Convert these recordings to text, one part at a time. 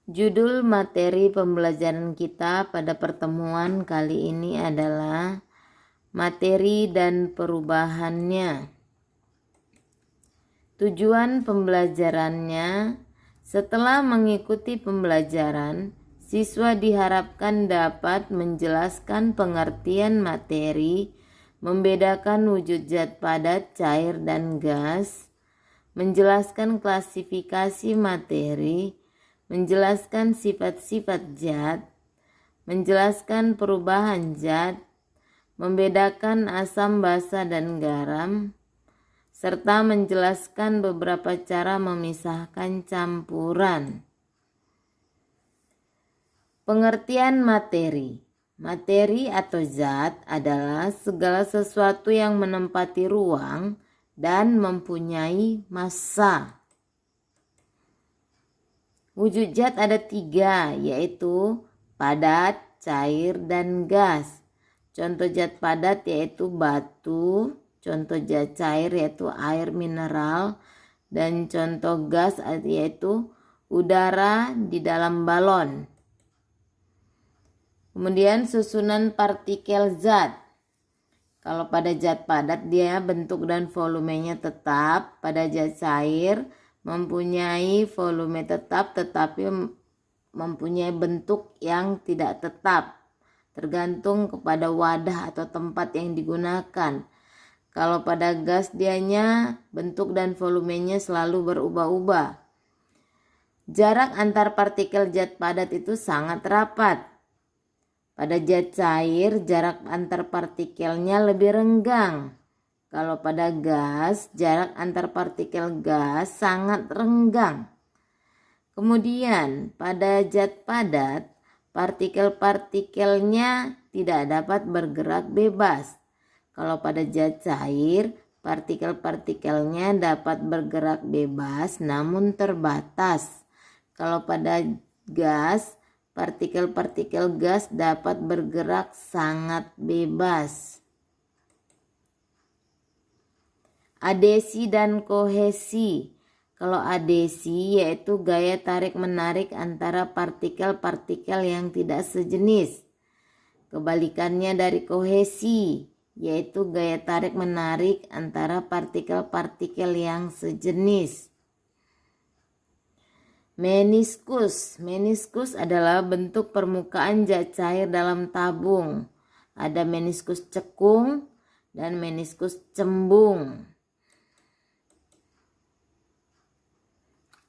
Judul materi pembelajaran kita pada pertemuan kali ini adalah materi dan perubahannya. Tujuan pembelajarannya, setelah mengikuti pembelajaran, siswa diharapkan dapat menjelaskan pengertian materi, membedakan wujud zat padat, cair, dan gas, menjelaskan klasifikasi materi, menjelaskan sifat-sifat zat, menjelaskan perubahan zat, membedakan asam, basa, dan garam, serta menjelaskan beberapa cara memisahkan campuran. Pengertian materi. Materi atau zat adalah segala sesuatu yang menempati ruang dan mempunyai massa. Wujud zat ada 3, yaitu padat, cair, dan gas. Contoh zat padat yaitu batu, contoh zat cair yaitu air mineral, dan contoh gas yaitu udara di dalam balon. Kemudian susunan partikel zat. Kalau pada zat padat dia bentuk dan volumenya tetap, pada zat cair mempunyai volume tetap tetapi mempunyai bentuk yang tidak tetap, tergantung kepada wadah atau tempat yang digunakan. Kalau pada gas dianya bentuk dan volumenya selalu berubah-ubah. Jarak antar partikel zat padat itu sangat rapat. Pada zat cair jarak antar partikelnya lebih renggang. Kalau pada gas, jarak antar partikel gas sangat renggang. Kemudian pada zat padat, partikel-partikelnya tidak dapat bergerak bebas. Kalau pada zat cair, partikel-partikelnya dapat bergerak bebas namun terbatas. Kalau pada gas, partikel-partikel gas dapat bergerak sangat bebas. Adesi dan kohesi. Kalau adesi yaitu gaya tarik-menarik antara partikel-partikel yang tidak sejenis. Kebalikannya dari kohesi yaitu gaya tarik-menarik antara partikel-partikel yang sejenis. Meniskus. Meniskus adalah bentuk permukaan zat cair dalam tabung. Ada meniskus cekung dan meniskus cembung.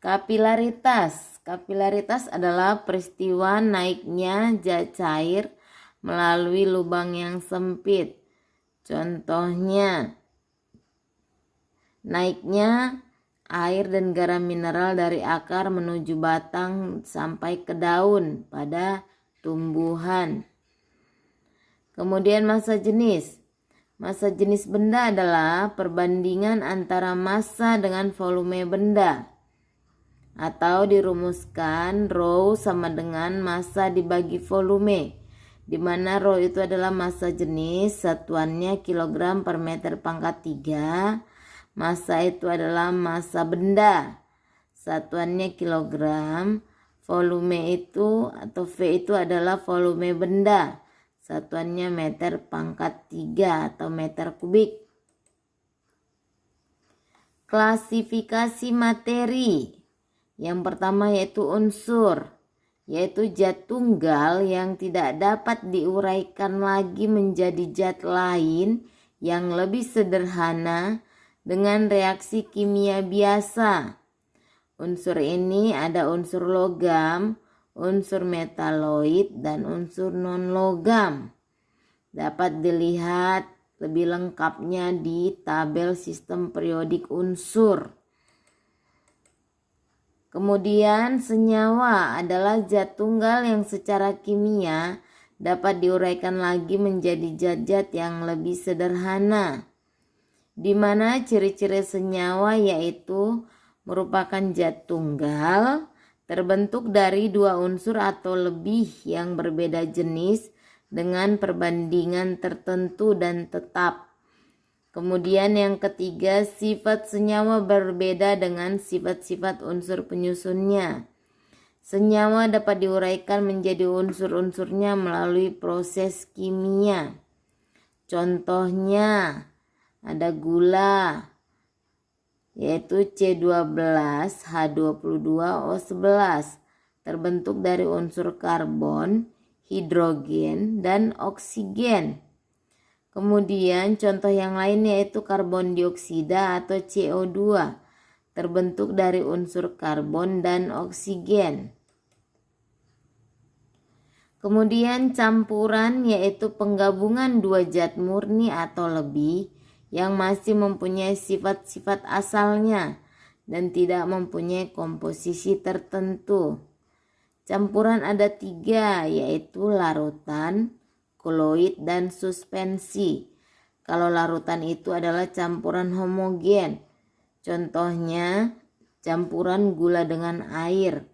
Kapilaritas. Kapilaritas adalah peristiwa naiknya zat cair melalui lubang yang sempit. Contohnya, naiknya air dan garam mineral dari akar menuju batang sampai ke daun pada tumbuhan. Kemudian massa jenis. Massa jenis benda adalah perbandingan antara massa dengan volume benda. Atau dirumuskan rho sama dengan massa dibagi volume, di mana rho itu adalah massa jenis, satuannya kilogram per meter pangkat 3. Massa itu adalah massa benda, satuannya kilogram. Volume itu atau V itu adalah volume benda, satuannya meter pangkat 3 atau meter kubik. Klasifikasi materi. Yang pertama yaitu unsur, yaitu zat tunggal yang tidak dapat diuraikan lagi menjadi zat lain yang lebih sederhana dengan reaksi kimia biasa. Unsur ini ada unsur logam, unsur metaloid, dan unsur non-logam. Dapat dilihat lebih lengkapnya di tabel sistem periodik unsur. Kemudian senyawa adalah zat tunggal yang secara kimia dapat diuraikan lagi menjadi zat-zat yang lebih sederhana, di mana ciri-ciri senyawa yaitu merupakan zat tunggal, terbentuk dari 2 unsur atau lebih yang berbeda jenis dengan perbandingan tertentu dan tetap. Kemudian yang ketiga, sifat senyawa berbeda dengan sifat-sifat unsur penyusunnya. Senyawa dapat diuraikan menjadi unsur-unsurnya melalui proses kimia. Contohnya ada gula, yaitu C12H22O11, terbentuk dari unsur karbon, hidrogen, dan oksigen. Kemudian contoh yang lain yaitu karbon dioksida atau CO2, terbentuk dari unsur karbon dan oksigen. Kemudian campuran yaitu penggabungan dua zat murni atau lebih yang masih mempunyai sifat-sifat asalnya dan tidak mempunyai komposisi tertentu. Campuran ada 3 yaitu larutan, koloid, dan suspensi. Kalau larutan itu adalah campuran homogen. Contohnya campuran gula dengan air.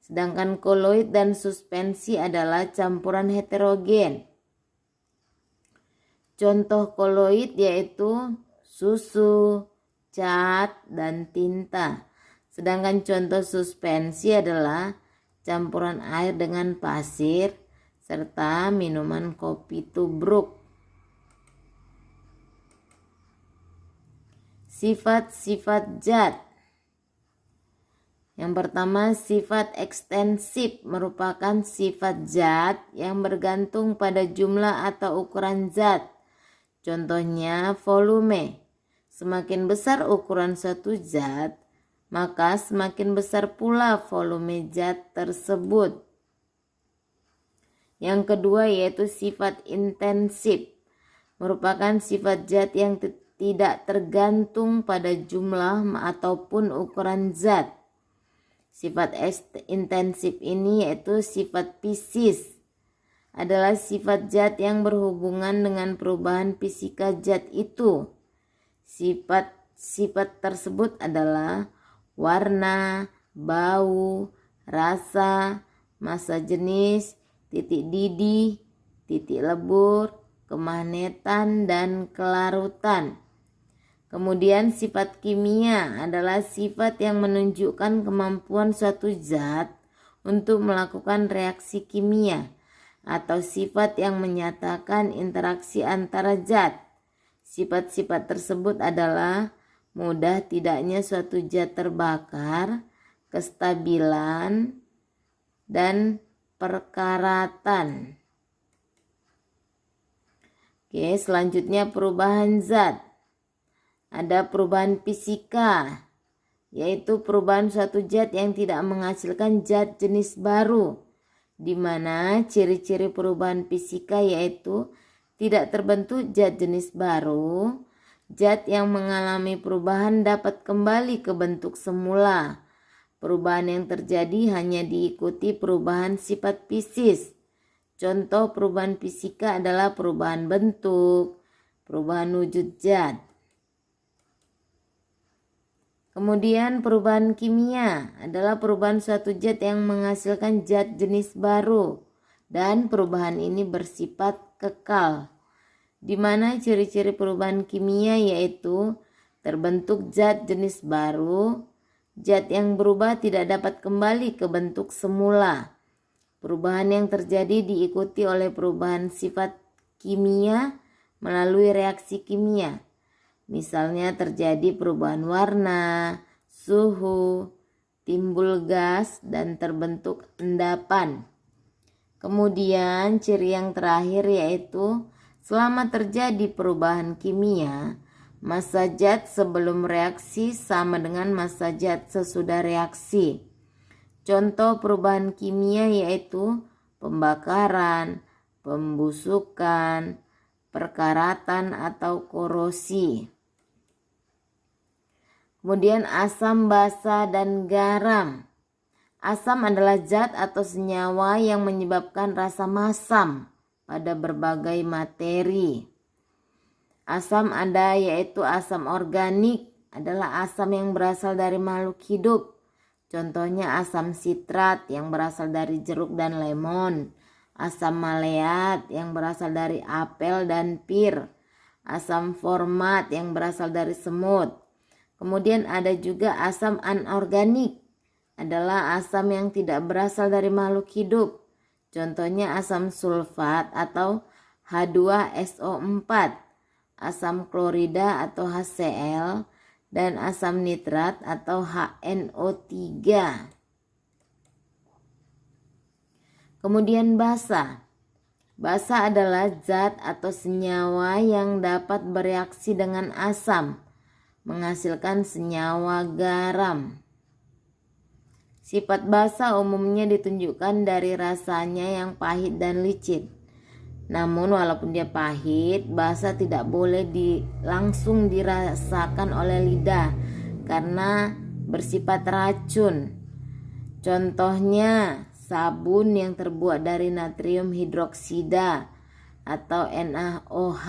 Sedangkan koloid dan suspensi adalah campuran heterogen. Contoh koloid yaitu susu, cat, dan tinta. Sedangkan contoh suspensi adalah campuran air dengan pasir serta minuman kopi tubruk. Sifat-sifat zat. Yang pertama, sifat ekstensif merupakan sifat zat yang bergantung pada jumlah atau ukuran zat. Contohnya volume. Semakin besar ukuran suatu zat, maka semakin besar pula volume zat tersebut. Yang kedua yaitu sifat intensif, merupakan sifat zat yang tidak tergantung pada jumlah ataupun ukuran zat. Sifat intensif ini yaitu sifat fisis, adalah sifat zat yang berhubungan dengan perubahan fisika zat itu. Sifat tersebut adalah warna, bau, rasa, massa jenis, titik didih, titik lebur, kemagnetan, dan kelarutan. Kemudian sifat kimia adalah sifat yang menunjukkan kemampuan suatu zat untuk melakukan reaksi kimia atau sifat yang menyatakan interaksi antara zat. Sifat-sifat tersebut adalah mudah tidaknya suatu zat terbakar, kestabilan, dan perkaratan. Oke, selanjutnya perubahan zat. Ada perubahan fisika, yaitu perubahan suatu zat yang tidak menghasilkan zat jenis baru, di mana ciri-ciri perubahan fisika yaitu tidak terbentuk zat jenis baru. Zat yang mengalami perubahan dapat kembali ke bentuk semula. Perubahan yang terjadi hanya diikuti perubahan sifat fisis. Contoh perubahan fisika adalah perubahan bentuk, perubahan wujud zat. Kemudian perubahan kimia adalah perubahan suatu zat yang menghasilkan zat jenis baru dan perubahan ini bersifat kekal, di mana ciri-ciri perubahan kimia yaitu terbentuk zat jenis baru, zat yang berubah tidak dapat kembali ke bentuk semula. Perubahan yang terjadi diikuti oleh perubahan sifat kimia melalui reaksi kimia. Misalnya terjadi perubahan warna, suhu, timbul gas, dan terbentuk endapan. Kemudian ciri yang terakhir yaitu selama terjadi perubahan kimia, massa zat sebelum reaksi sama dengan massa zat sesudah reaksi. Contoh perubahan kimia yaitu pembakaran, pembusukan, perkaratan, atau korosi. Kemudian asam, basa, dan garam. Asam adalah zat atau senyawa yang menyebabkan rasa masam pada berbagai materi. Asam ada yaitu asam organik, adalah asam yang berasal dari makhluk hidup. Contohnya asam sitrat yang berasal dari jeruk dan lemon, asam maleat yang berasal dari apel dan pir, asam format yang berasal dari semut. Kemudian ada juga asam anorganik adalah asam yang tidak berasal dari makhluk hidup. Contohnya asam sulfat atau H2SO4, asam klorida atau HCl, dan asam nitrat atau HNO3. Kemudian basa. Basa adalah zat atau senyawa yang dapat bereaksi dengan asam, menghasilkan senyawa garam. Sifat basa umumnya ditunjukkan dari rasanya yang pahit dan licin. Namun walaupun dia pahit, basa tidak boleh langsung dirasakan oleh lidah karena bersifat racun. Contohnya sabun yang terbuat dari natrium hidroksida atau NaOH,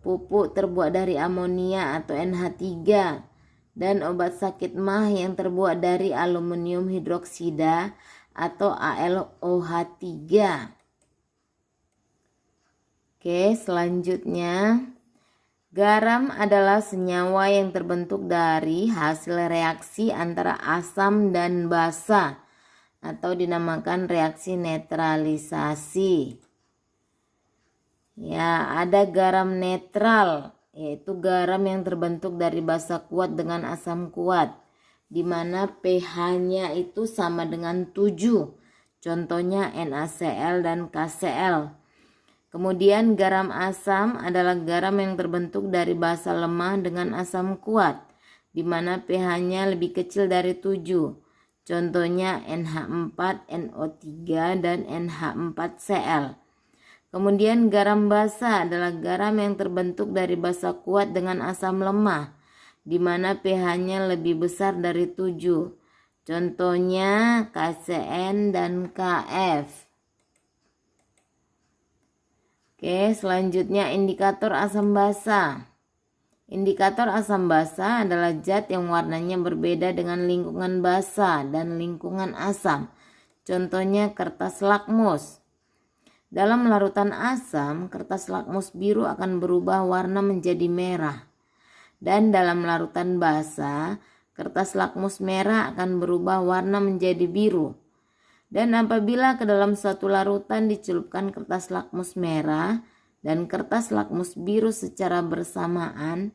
pupuk terbuat dari amonia atau NH3, dan obat sakit mah yang terbuat dari aluminium hidroksida atau AlOH3. Oke, selanjutnya garam adalah senyawa yang terbentuk dari hasil reaksi antara asam dan basa atau dinamakan reaksi netralisasi. Ya, ada garam netral, yaitu garam yang terbentuk dari basa kuat dengan asam kuat, di mana pH-nya itu sama dengan 7. Contohnya NaCl dan KCl. Kemudian garam asam adalah garam yang terbentuk dari basa lemah dengan asam kuat, di mana pH-nya lebih kecil dari 7. Contohnya NH4, NO3, dan NH4Cl. Kemudian garam basa adalah garam yang terbentuk dari basa kuat dengan asam lemah, di mana pH-nya lebih besar dari 7. Contohnya KCN dan KF. Oke, selanjutnya indikator asam basa. Indikator asam basa adalah zat yang warnanya berbeda dengan lingkungan basa dan lingkungan asam. Contohnya kertas lakmus. Dalam larutan asam, kertas lakmus biru akan berubah warna menjadi merah. Dan dalam larutan basa, kertas lakmus merah akan berubah warna menjadi biru. Dan apabila ke dalam suatu larutan dicelupkan kertas lakmus merah dan kertas lakmus biru secara bersamaan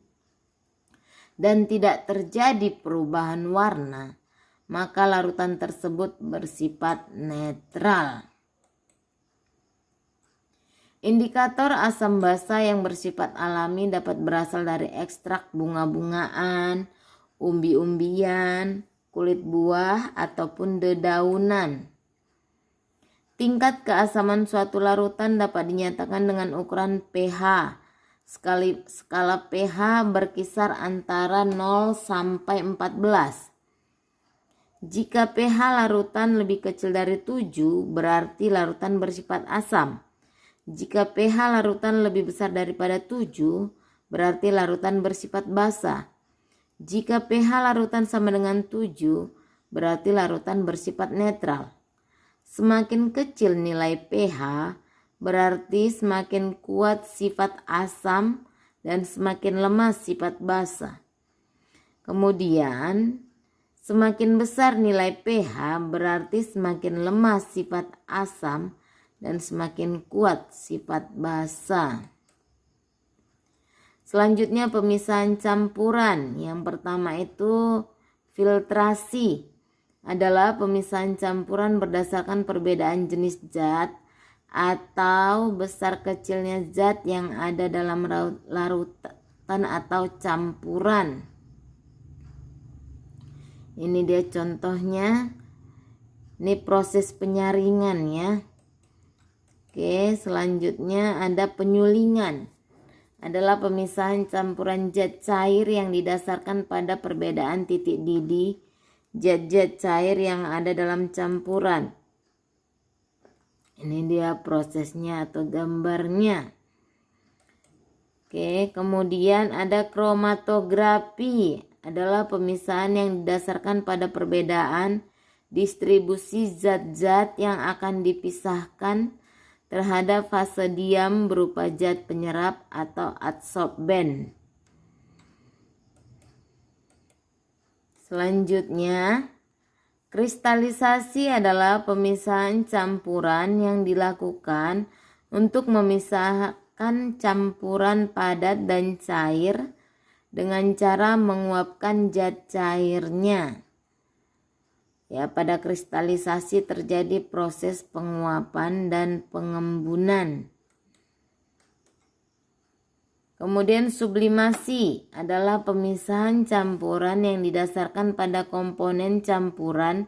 dan tidak terjadi perubahan warna, maka larutan tersebut bersifat netral. Indikator asam basa yang bersifat alami dapat berasal dari ekstrak bunga-bungaan, umbi-umbian, kulit buah, ataupun dedaunan. Tingkat keasaman suatu larutan dapat dinyatakan dengan ukuran pH. Skala pH berkisar antara 0 sampai 14. Jika pH larutan lebih kecil dari 7, berarti larutan bersifat asam. Jika pH larutan lebih besar daripada 7, berarti larutan bersifat basa. Jika pH larutan sama dengan 7, berarti larutan bersifat netral. Semakin kecil nilai pH, berarti semakin kuat sifat asam dan semakin lemah sifat basa. Kemudian, semakin besar nilai pH, berarti semakin lemah sifat asam dan semakin kuat sifat basa. Selanjutnya pemisahan campuran. Yang pertama itu filtrasi. Adalah pemisahan campuran berdasarkan perbedaan jenis zat atau besar kecilnya zat yang ada dalam larutan atau campuran. Ini dia contohnya. Ini proses penyaringan ya. Oke, selanjutnya ada penyulingan. Adalah pemisahan campuran zat cair yang didasarkan pada perbedaan titik didih zat-zat cair yang ada dalam campuran. Ini dia prosesnya atau gambarnya. Oke, kemudian ada kromatografi. Adalah pemisahan yang didasarkan pada perbedaan distribusi zat-zat yang akan dipisahkan terhadap fase diam berupa zat penyerap atau adsorben. Selanjutnya Kristalisasi adalah pemisahan campuran yang dilakukan untuk memisahkan campuran padat dan cair dengan cara menguapkan zat cairnya. Ya, pada kristalisasi terjadi proses penguapan dan pengembunan. Kemudian sublimasi adalah pemisahan campuran yang didasarkan pada komponen campuran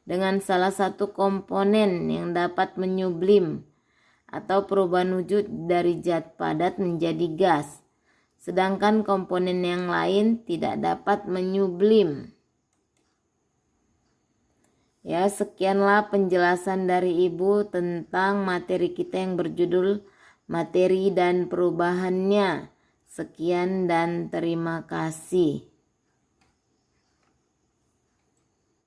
dengan salah satu komponen yang dapat menyublim atau perubahan wujud dari zat padat menjadi gas, sedangkan komponen yang lain tidak dapat menyublim. Ya, sekianlah penjelasan dari Ibu tentang materi kita yang berjudul materi dan perubahannya. Sekian dan terima kasih.